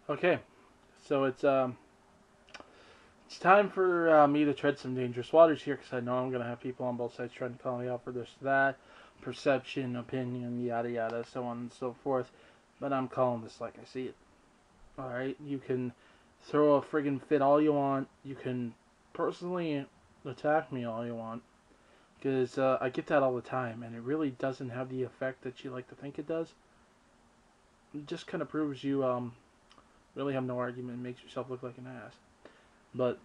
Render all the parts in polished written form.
Okay, so it's time for me to tread some dangerous waters here because I know I'm gonna have people on both sides trying to call me out for this, that, perception, opinion, yada yada, so on and so forth. But I'm calling this like I see it. All right, you can throw a friggin' fit all you want. You can personally attack me all you want because I get that all the time, and it really doesn't have the effect that you like to think it does. It just kind of proves you really have no argument and makes yourself look like an ass. But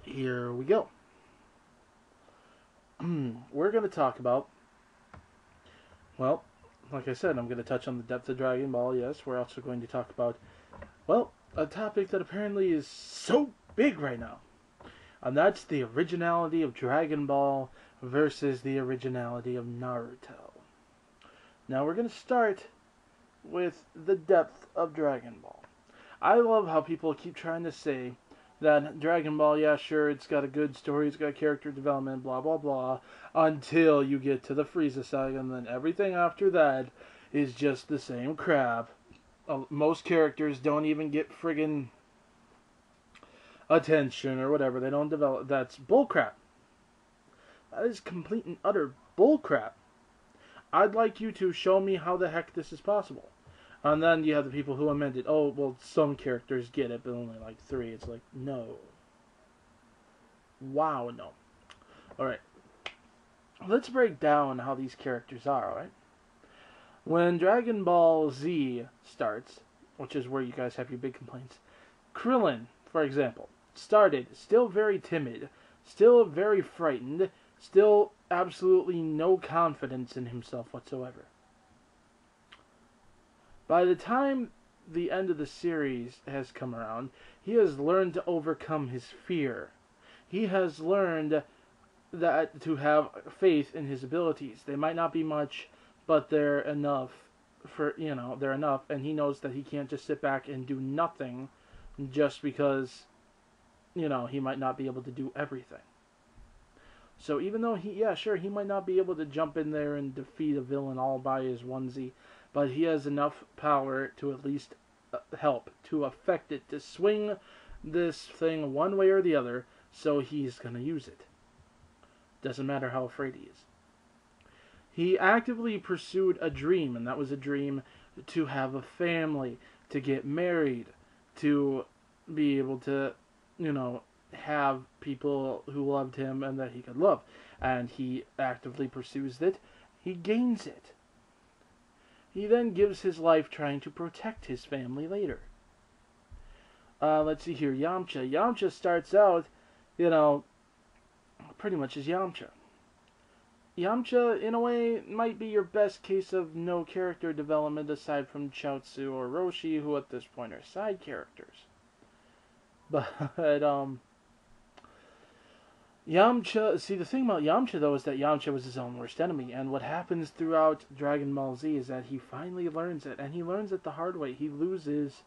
here we go. We're going to talk about, well, like I said, I'm going to touch on the depth of Dragon Ball, yes. We're also going to talk about, well, a topic that apparently is so big right now. And that's the originality of Dragon Ball versus the originality of Naruto. Now we're going to start with the depth of Dragon Ball. I love how people keep trying to say that Dragon Ball, yeah, sure, it's got a good story, it's got character development, blah, blah, blah, until you get to the Frieza saga, and then everything after that is just the same crap. Most characters don't even get friggin' attention or whatever. They don't develop. That's bullcrap. That is complete and utter bullcrap. I'd like you to show me how the heck this is possible. And then you have the people who amended, oh, well, some characters get it, but only like 3. It's like, no. Wow, no. Alright. Let's break down how these characters are, alright? When Dragon Ball Z starts, which is where you guys have your big complaints, Krillin, for example, started still very timid, still very frightened, still absolutely no confidence in himself whatsoever. By the time the end of the series has come around, he has learned to overcome his fear. He has learned that to have faith in his abilities. They might not be much, but they're enough they're enough, and he knows that he can't just sit back and do nothing just because, he might not be able to do everything. So even though he might not be able to jump in there and defeat a villain all by his onesie, but he has enough power to at least help, to affect it, to swing this thing one way or the other, so he's going to use it. Doesn't matter how afraid he is. He actively pursued a dream, and that was a dream to have a family, to get married, to be able to, have people who loved him and that he could love. And he actively pursues it. He gains it. He then gives his life trying to protect his family later. Let's see here. Yamcha. Yamcha starts out, pretty much as Yamcha. Yamcha, in a way, might be your best case of no character development aside from Chaozu or Roshi, who at this point are side characters. But, Yamcha, see, the thing about Yamcha, though, is that Yamcha was his own worst enemy, and what happens throughout Dragon Ball Z is that he finally learns it, and he learns it the hard way. He loses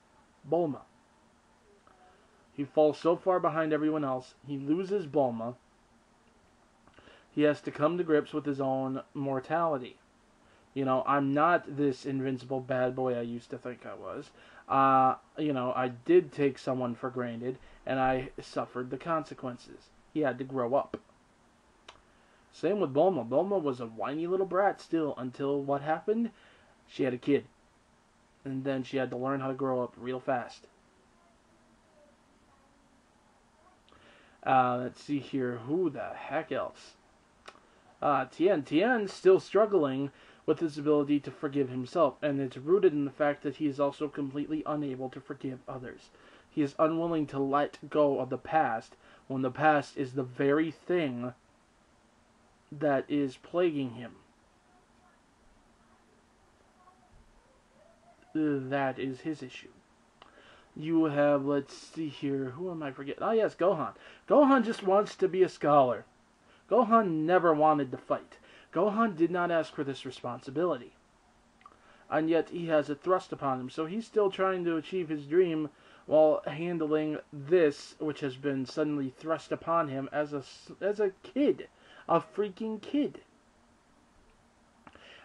Bulma. He falls so far behind everyone else, he loses Bulma. He has to come to grips with his own mortality. I'm not this invincible bad boy I used to think I was. I did take someone for granted, and I suffered the consequences. He had to grow up. Same with Bulma. Bulma was a whiny little brat still until what happened? She had a kid. And then she had to learn how to grow up real fast. Let's see here. Who the heck else? Tien. Tien's still struggling with his ability to forgive himself, and it's rooted in the fact that he is also completely unable to forgive others. He is unwilling to let go of the past, when the past is the very thing that is plaguing him. That is his issue. You have, let's see here, who am I forgetting? Oh yes, Gohan. Gohan just wants to be a scholar. Gohan never wanted to fight. Gohan did not ask for this responsibility. And yet he has it thrust upon him, so he's still trying to achieve his dream while handling this, which has been suddenly thrust upon him as a kid. A freaking kid.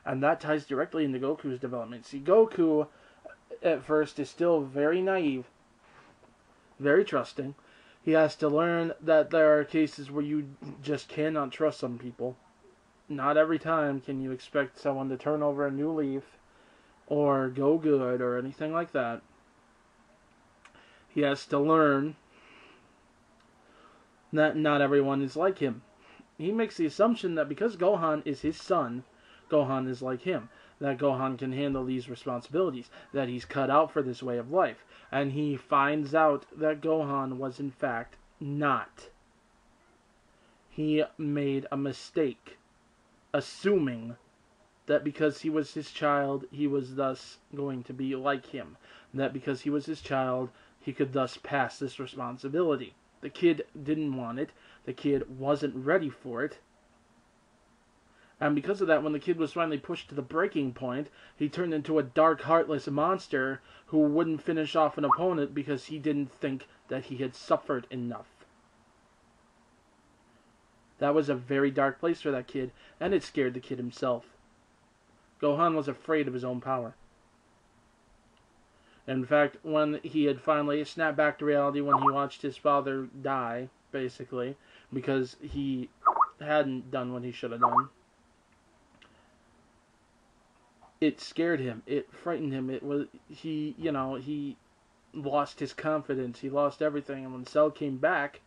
And that ties directly into Goku's development. See, Goku at first is still very naive, very trusting. He has to learn that there are cases where you just cannot trust some people. Not every time can you expect someone to turn over a new leaf or go good or anything like that. He has to learn that not everyone is like him. He makes the assumption that because Gohan is his son, Gohan is like him. That Gohan can handle these responsibilities. That he's cut out for this way of life. And he finds out that Gohan was in fact not. He made a mistake, assuming that because he was his child, he was thus going to be like him. That because he was his child, he could thus pass this responsibility. The kid didn't want it. The kid wasn't ready for it. And because of that, when the kid was finally pushed to the breaking point, he turned into a dark, heartless monster who wouldn't finish off an opponent because he didn't think that he had suffered enough. That was a very dark place for that kid, and it scared the kid himself. Gohan was afraid of his own power. In fact, when he had finally snapped back to reality when he watched his father die, basically, because he hadn't done what he should have done, it scared him. It frightened him. He lost his confidence. He lost everything. And when Cell came back,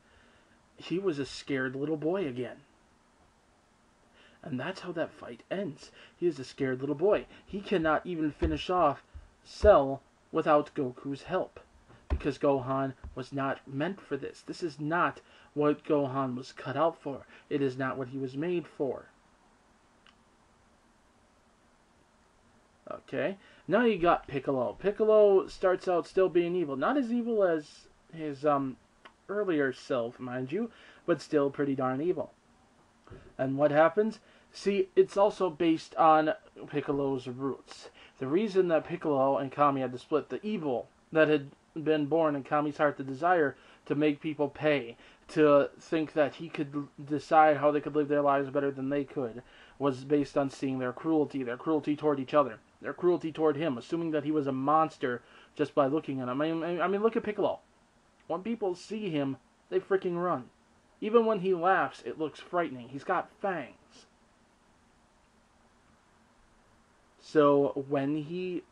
he was a scared little boy again. And that's how that fight ends. He is a scared little boy. He cannot even finish off Cell without Goku's help. Because Gohan was not meant for this. This is not what Gohan was cut out for. It is not what he was made for. Okay, now you got Piccolo. Piccolo starts out still being evil. Not as evil as his earlier self, mind you, but still pretty darn evil. And what happens? See, it's also based on Piccolo's roots. The reason that Piccolo and Kami had to split, the evil that had been born in Kami's heart, the desire to make people pay, to think that he could decide how they could live their lives better than they could, was based on seeing their cruelty toward each other, their cruelty toward him, assuming that he was a monster just by looking at him. I mean, look at Piccolo. When people see him, they freaking run. Even when he laughs, it looks frightening. He's got fangs. So when he,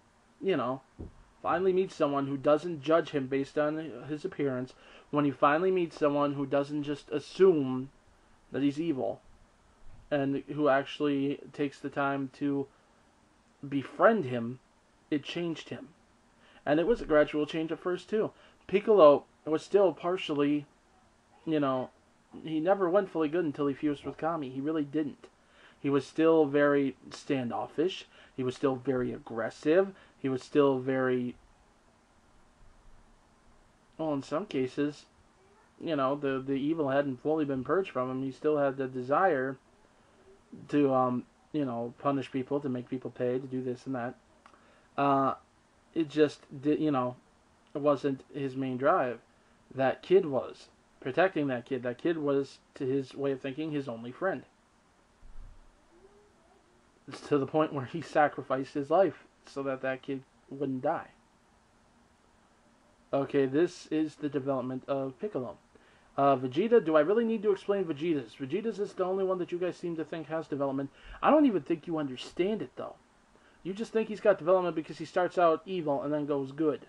finally meets someone who doesn't judge him based on his appearance, when he finally meets someone who doesn't just assume that he's evil, and who actually takes the time to befriend him, it changed him. And it was a gradual change at first, too. Piccolo was still partially, he never went fully good until he fused with Kami. He really didn't. He was still very standoffish. He was still very aggressive. He was still very, well, in some cases, the evil hadn't fully been purged from him. He still had the desire to, punish people, to make people pay, to do this and that. It just, it wasn't his main drive. That kid was. Protecting that kid. That kid was, to his way of thinking, his only friend. It's to the point where he sacrificed his life so that that kid wouldn't die. Okay, this is the development of Piccolo. Vegeta, do I really need to explain Vegeta's? Vegeta's is the only one that you guys seem to think has development. I don't even think you understand it, though. You just think he's got development because he starts out evil and then goes good.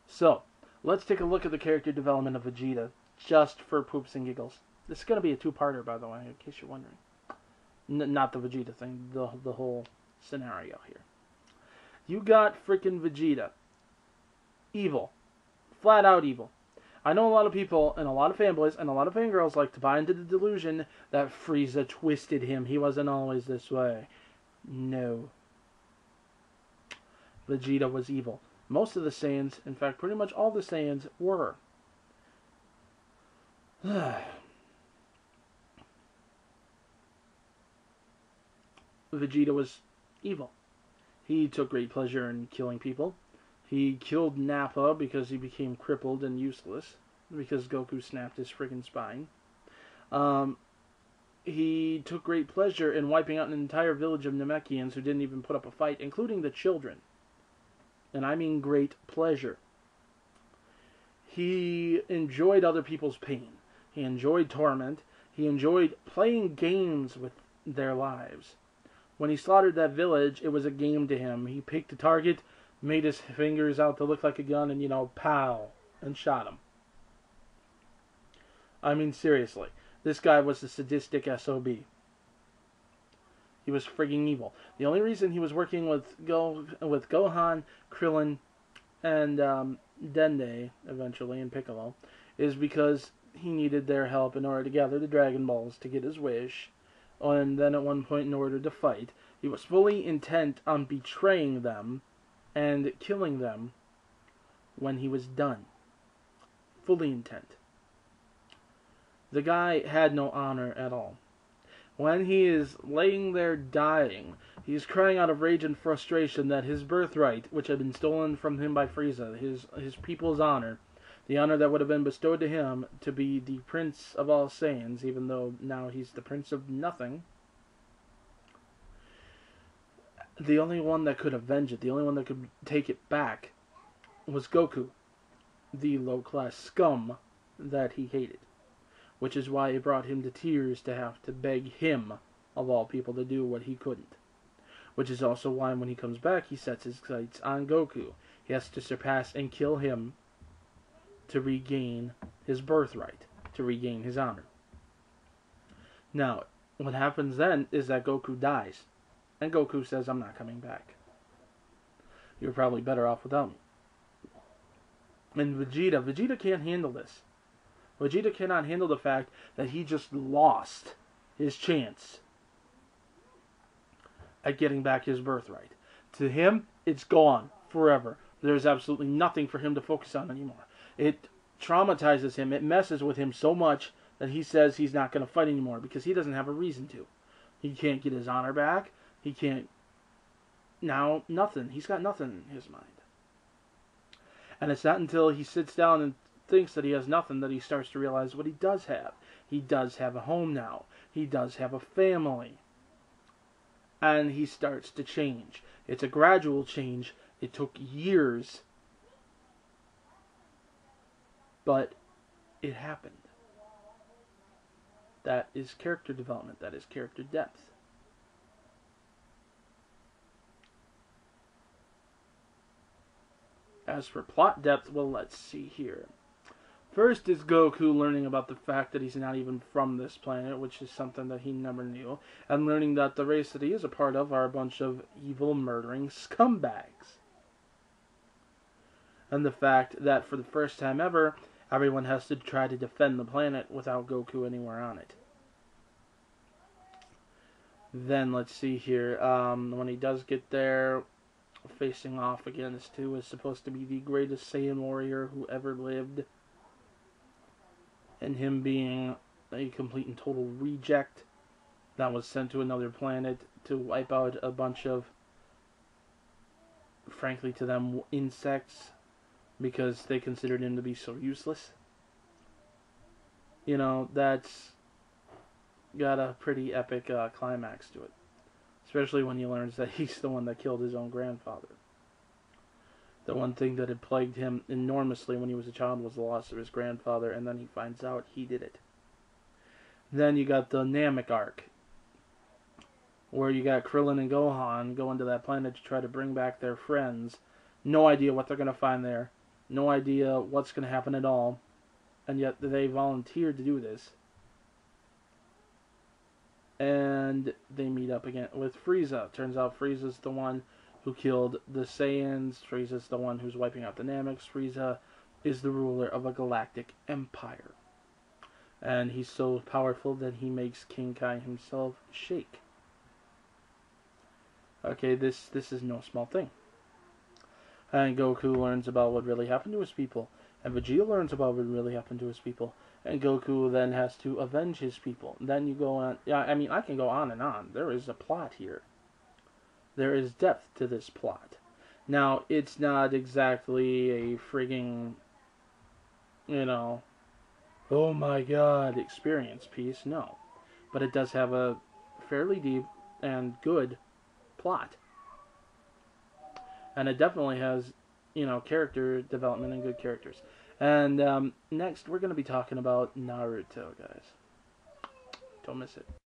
So, let's take a look at the character development of Vegeta, just for poops and giggles. This is going to be a two-parter, by the way, in case you're wondering. Not the Vegeta thing, the whole scenario here. You got freaking Vegeta. Evil. Flat out evil. I know a lot of people, and a lot of fanboys, and a lot of fangirls like to buy into the delusion that Frieza twisted him. He wasn't always this way. No. Vegeta was evil. Most of the Saiyans, in fact, pretty much all the Saiyans were. Vegeta was evil. He took great pleasure in killing people. He killed Nappa because he became crippled and useless, because Goku snapped his friggin' spine. He took great pleasure in wiping out an entire village of Namekians who didn't even put up a fight, including the children. and I mean great pleasure. He enjoyed other people's pain. He enjoyed torment. He enjoyed playing games with their lives. When he slaughtered that village, it was a game to him. He picked a target, made his fingers out to look like a gun, and, pow, and shot him. I mean, seriously. This guy was a sadistic SOB. He was frigging evil. The only reason he was working with Gohan, Krillin, and Dende, eventually, and Piccolo, is because he needed their help in order to gather the Dragon Balls to get his wish. And then at one point, in order to fight, he was fully intent on betraying them and killing them when he was done. Fully intent. The guy had no honor at all. When he is laying there dying, he is crying out of rage and frustration that his birthright, which had been stolen from him by Frieza, his people's honor, the honor that would have been bestowed to him to be the Prince of all Saiyans, even though now he's the Prince of nothing, the only one that could avenge it, the only one that could take it back, was Goku, the low-class scum that he hated. Which is why it brought him to tears to have to beg him, of all people, to do what he couldn't. Which is also why when he comes back, he sets his sights on Goku. He has to surpass and kill him to regain his birthright, to regain his honor. Now, what happens then is that Goku dies. And Goku says, I'm not coming back. You're probably better off without me. And Vegeta can't handle this. Vegeta cannot handle the fact that he just lost his chance at getting back his birthright. To him, it's gone forever. There's absolutely nothing for him to focus on anymore. It traumatizes him. It messes with him so much that he says he's not going to fight anymore because he doesn't have a reason to. He can't get his honor back. He can't... Now, nothing. He's got nothing in his mind. And it's not until he sits down and thinks that he has nothing that he starts to realize what he does have. He does have a home now. He does have a family. And he starts to change. It's a gradual change. It took years. But it happened. That is character development. That is character depth. As for plot depth, well, let's see here. First is Goku learning about the fact that he's not even from this planet, which is something that he never knew, and learning that the race that he is a part of are a bunch of evil, murdering scumbags. And the fact that for the first time ever, everyone has to try to defend the planet without Goku anywhere on it. Then, let's see here, when he does get there, facing off against who is supposed to be the greatest Saiyan warrior who ever lived, and him being a complete and total reject that was sent to another planet to wipe out a bunch of, frankly to them, insects, because they considered him to be so useless. That's got a pretty epic climax to it. Especially when he learns that he's the one that killed his own grandfather. The one thing that had plagued him enormously when he was a child was the loss of his grandfather, and then he finds out he did it. Then you got the Namek arc, where you got Krillin and Gohan going to that planet to try to bring back their friends. No idea what they're going to find there. No idea what's going to happen at all. And yet they volunteered to do this. And they meet up again with Frieza. Turns out Frieza's the one who killed the Saiyans. Frieza's the one who's wiping out the Nameks. Frieza is the ruler of a galactic empire. And he's so powerful that he makes King Kai himself shake. Okay, this is no small thing. And Goku learns about what really happened to his people. And Vegeta learns about what really happened to his people. And Goku then has to avenge his people. Then you go on... Yeah, I mean, I can go on and on. There is a plot here. There is depth to this plot. Now, it's not exactly a frigging, oh my god experience piece, no. But it does have a fairly deep and good plot. And it definitely has character development and good characters. And next, we're going to be talking about Naruto, guys. Don't miss it.